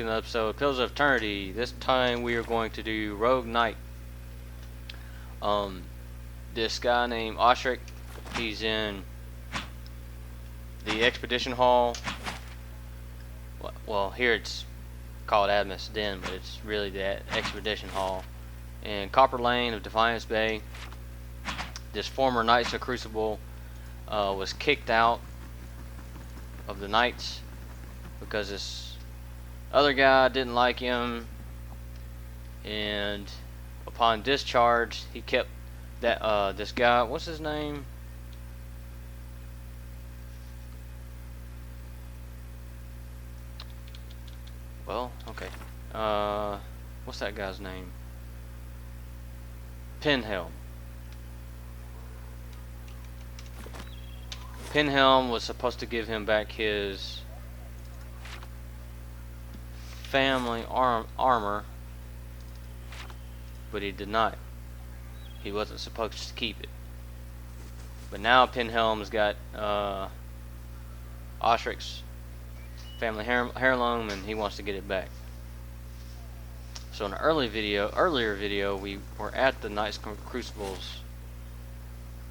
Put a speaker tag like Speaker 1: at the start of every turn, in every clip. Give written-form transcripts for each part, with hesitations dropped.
Speaker 1: In the episode Pillars of Eternity. This time we are going to do Rogue Knight. This guy named Osric, he's in the Expedition Hall. Well, here it's called Ademth's Den, but it's really the Expedition Hall. In Copperlane of Defiance Bay, this former Knights of Crucible was kicked out of the Knights because this other guy didn't like him, and upon discharge he kept that this guy, what's his name? Well, okay. What's that guy's name? Penhelm. Penhelm was supposed to give him back his family armor, but he did not. He wasn't supposed to keep it. But now Penhelm's got Osric's family heirloom, and he wants to get it back. So in an earlier video, we were at the Knights Crucible's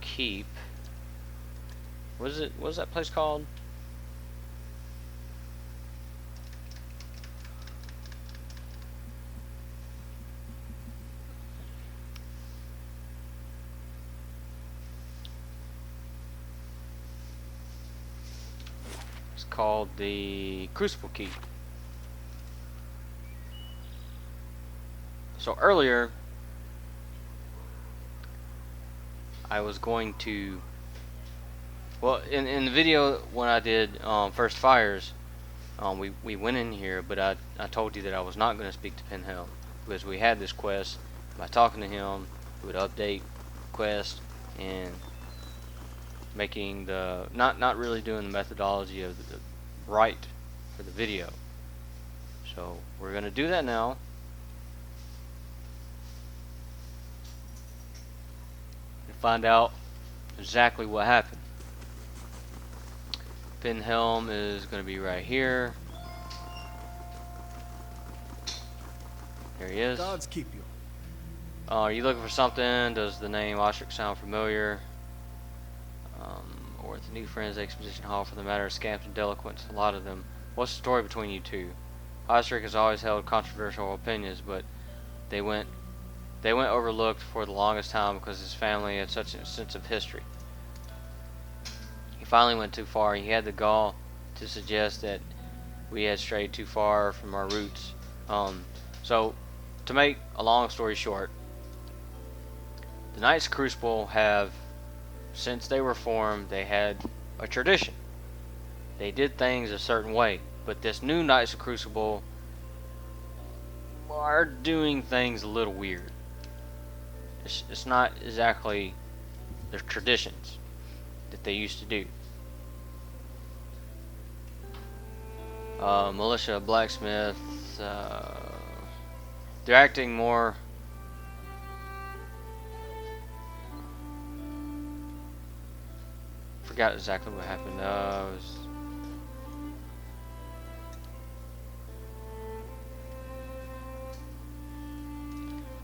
Speaker 1: keep. What is that place called? It's called the Crucible Keep. So earlier, I was going to, well, in the video when I did First Fires, we went in here, but I told you that I was not going to speak to Penhelm because we had this quest. By talking to him, we would update quest and making the not really doing the methodology of the right for the video. So we're going to do that now. Find out exactly what happened. Penhelm is going to be right here. There he is.
Speaker 2: Gods keep you.
Speaker 1: Are you looking for something? Does the name Osric sound familiar? Or the new friends Expedition Hall, for the matter of scamps and delinquents, a lot of them. What's the story between you two? Osric has always held controversial opinions, but they went overlooked for the longest time because his family had such a sense of history. He finally went too far. He had the gall to suggest that we had strayed too far from our roots. So, to make a long story short, the Knights Crucible have, since they were formed, they had a tradition. They did things a certain way, but this new Knights Crucible are doing things a little weird. It's not exactly the traditions that they used to do. Militia, blacksmith, they're acting more forgot exactly what happened.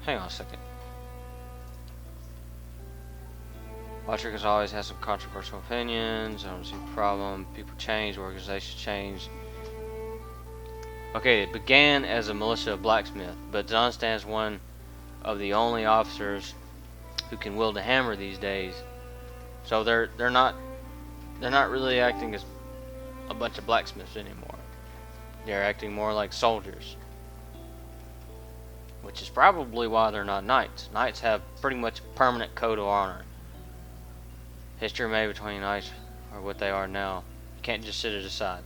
Speaker 1: Hang on a second. Osric has always had some controversial opinions. I don't see a problem. People change, organizations change. Okay, it began as a militia blacksmith, but Zahn stands one of the only officers who can wield a hammer these days. So they're not really acting as a bunch of blacksmiths anymore. They're acting more like soldiers, which is probably why they're not knights. Knights have pretty much a permanent code of honor. History made between knights are what they are now. You can't just sit it aside.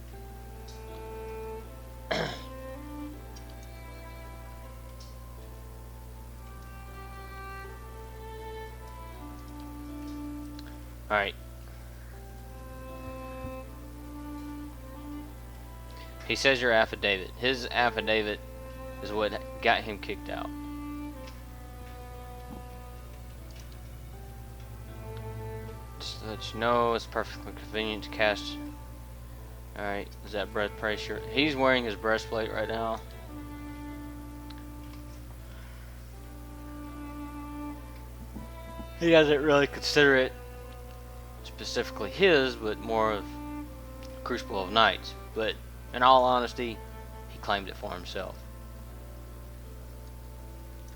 Speaker 1: Alright. He says your affidavit. His affidavit is what got him kicked out. Just to let you know, it's perfectly convenient to cast Alright, is that breastplate shirt? He's wearing his breastplate right now. He doesn't really consider it specifically his, but more of Crucible of Knights. But in all honesty, he claimed it for himself.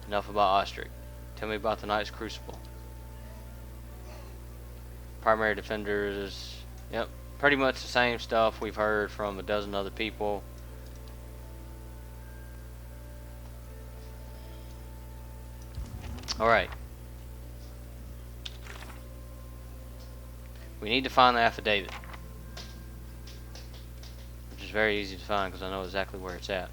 Speaker 1: Enough about Osric. Tell me about the Knight's Crucible. Primary defenders, yep, pretty much the same stuff we've heard from a dozen other people. Alright. We need to find the affidavit, which is very easy to find because I know exactly where it's at.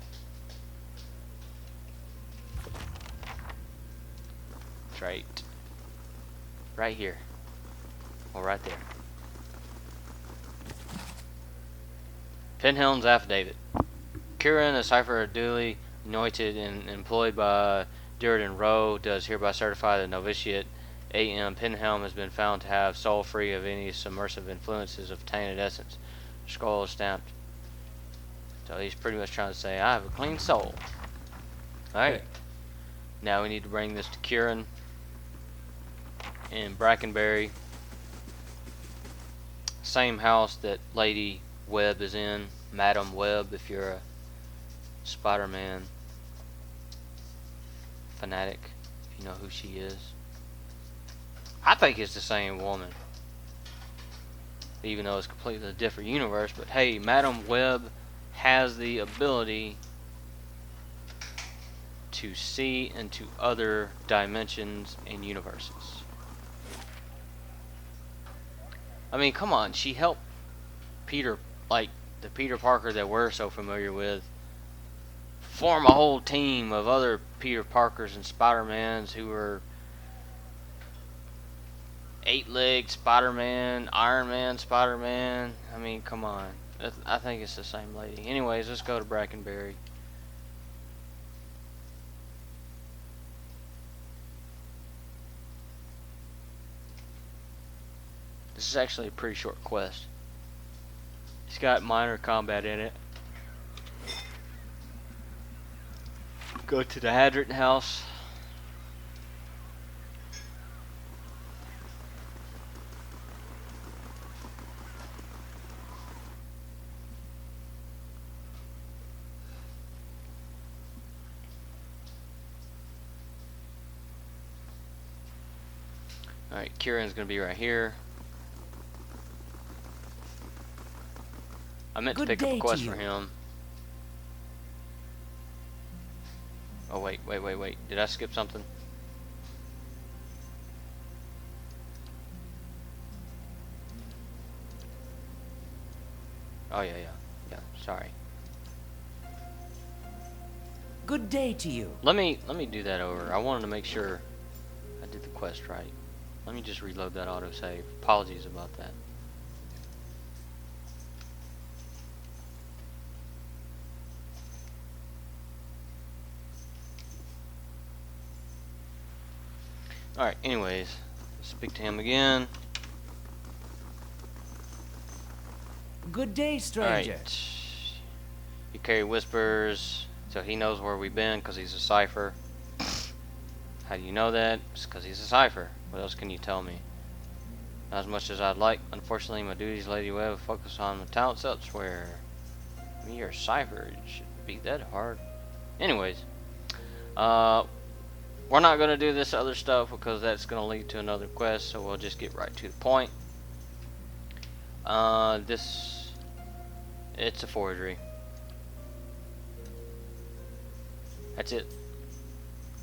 Speaker 1: It's right here. Well, right there. Penhelm's affidavit. Kurren, a cipher duly anointed and employed by Durden Rowe, does hereby certify the novitiate A.M. Penhelm has been found to have soul free of any submersive influences of tainted essence. The scroll is stamped. So he's pretty much trying to say, I have a clean soul. Alright. Okay. Now we need to bring this to Kurren in Brackenbury. Same house that Lady Webb is in. Madam Webb, if you're a Spider-Man fanatic, if you know who she is. I think it's the same woman, even though it's completely a different universe. But hey, Madam Webb has the ability to see into other dimensions and universes. I mean, come on, she helped Peter, like the Peter Parker that we're so familiar with, form a whole team of other Peter Parkers and Spider-Mans who were eight-legged Spider-Man, Iron Man, Spider-Man. I mean, come on. I think it's the same lady. Anyways, let's go to Brackenbury. This is actually a pretty short quest. It's got minor combat in it. Go to the Hadret House. Alright, Kurren's gonna be right here. I meant to pick up a quest for him. Oh wait. Did I skip something? Oh yeah. Sorry.
Speaker 2: Good day to you.
Speaker 1: Let me do that over. I wanted to make sure I did the quest right. Let me just reload that autosave. Apologies about that. Alright, anyways, let's speak to him again.
Speaker 2: Good day, stranger.
Speaker 1: Alright. You carry whispers, so he knows where we've been because he's a cipher. How do you know that? It's because he's a cipher. What else can you tell me? Not as much as I'd like. Unfortunately, my duties, Lady Webb, focus on my talents elsewhere. I mean, you're a cipher. It shouldn't be that hard. Anyways, we're not going to do this other stuff because that's going to lead to another quest, so we'll just get right to the point. It's a forgery. That's it.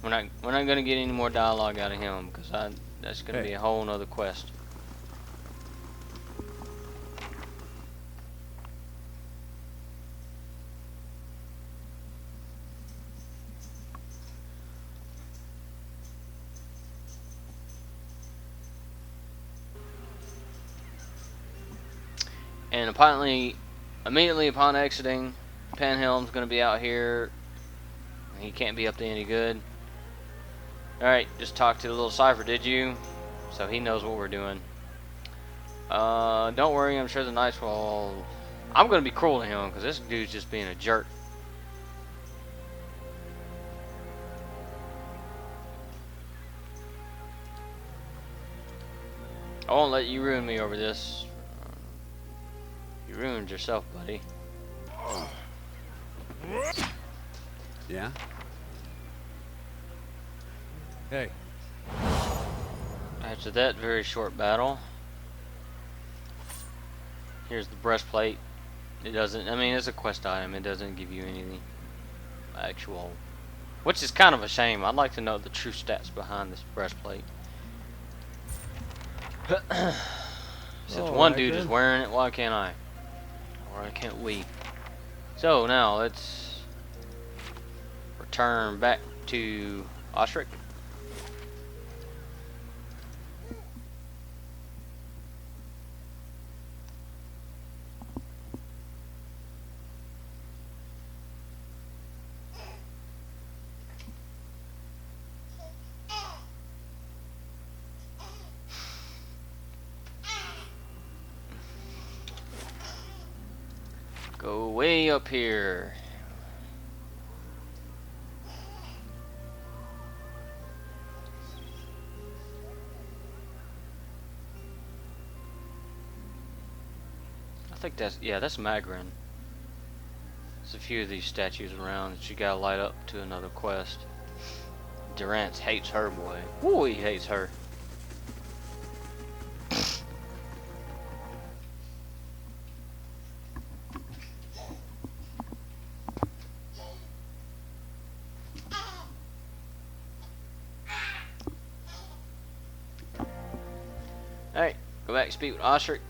Speaker 1: We're not going to get any more dialogue out of him because that's going to be a whole nother quest. And immediately upon exiting, Penhelm's going to be out here. He can't be up to any good. Alright, just talk to the little cipher, did you? So he knows what we're doing. Don't worry, I'm sure the Knights will I'm gonna be cruel to him because this dude's just being a jerk. I won't let you ruin me over this. You ruined yourself, buddy.
Speaker 3: Yeah? Hey.
Speaker 1: After that very short battle, here's the breastplate. It doesn't, I mean, it's a quest item. It doesn't give you anything actual, which is kind of a shame. I'd like to know the true stats behind this breastplate. Since one dude is wearing it, why can't I? Or why can't we? So now let's return back to Osric. Go way up here. I think that's, yeah, that's Magrin. There's a few of these statues around that you gotta light up to another quest. Durant hates her, boy. Ooh, he hates her. Alright, go back and speak with Osric.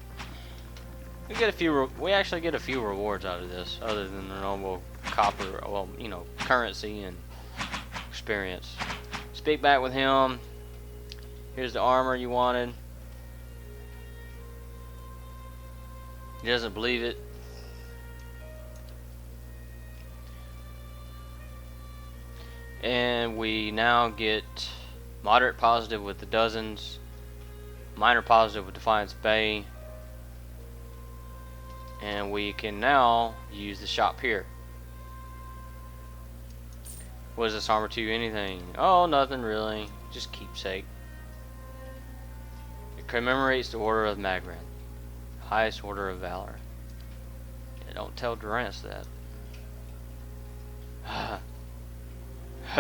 Speaker 1: We get a few. We actually get a few rewards out of this, other than the normal copper, well, you know, currency and experience. Speak back with him. Here's the armor you wanted. He doesn't believe it. And we now get moderate positive with the dozens, minor positive with Defiance Bay. And we can now use the shop here. What is this armor to? Anything? Oh, nothing really. Just keepsake. It commemorates the Order of Magrin, highest order of valor. Yeah, don't tell Durance that.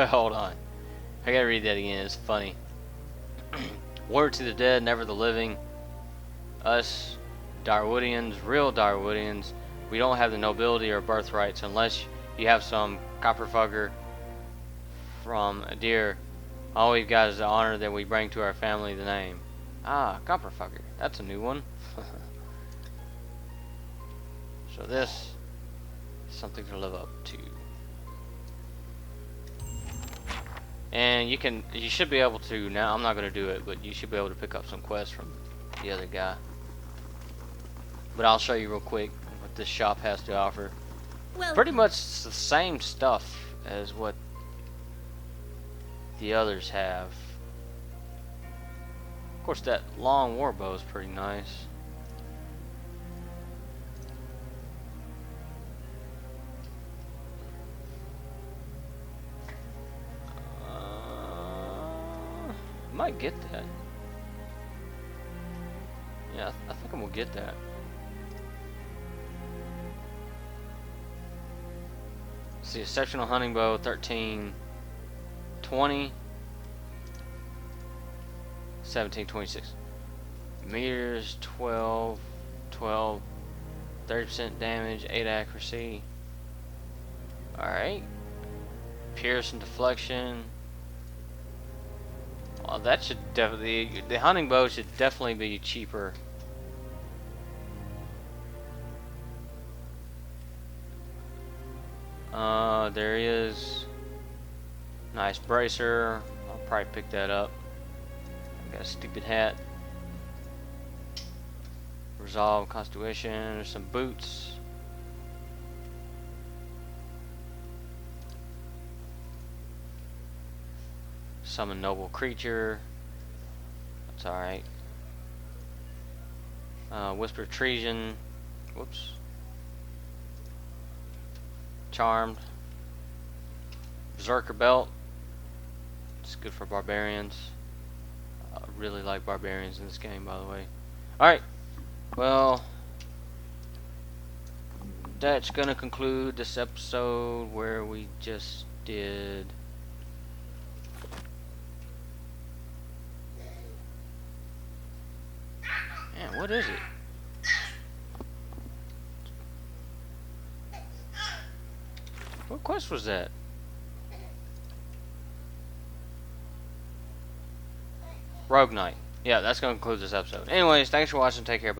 Speaker 1: Hold on. I gotta read that again. It's funny. Word to the dead, never the living. Us Darwoodians, real Darwoodians, we don't have the nobility or birthrights unless you have some copperfugger from a deer. All we've got is the honor that we bring to our family, the name. Ah, copperfugger. That's a new one. So this is something to live up to. And you should be able to now. I'm not going to do it, but you should be able to pick up some quests from the other guy. But I'll show you real quick what this shop has to offer.
Speaker 4: Well,
Speaker 1: Pretty much the same stuff as what the others have. Of course, that long war bow is pretty nice. Might get that. Yeah, I think I'm gonna get that. See, exceptional hunting bow, 1320, 1726 meters, 12, 30% damage, 8 accuracy. Alright. Pierce and deflection. Well, that should definitely, the hunting bow should definitely be cheaper. There he is. Nice bracer. I'll probably pick that up. Got a stupid hat. Resolve, Constitution. There's some boots. Summon noble creature. That's alright. Whisper treason. Whoops. Charmed. Berserker belt. It's good for barbarians. I really like barbarians in this game, by the way. Alright. Well, that's gonna conclude this episode where we just did man, what is it? What quest was that? Rogue Knight. Yeah, that's gonna conclude this episode. Anyways, thanks for watching. Take care.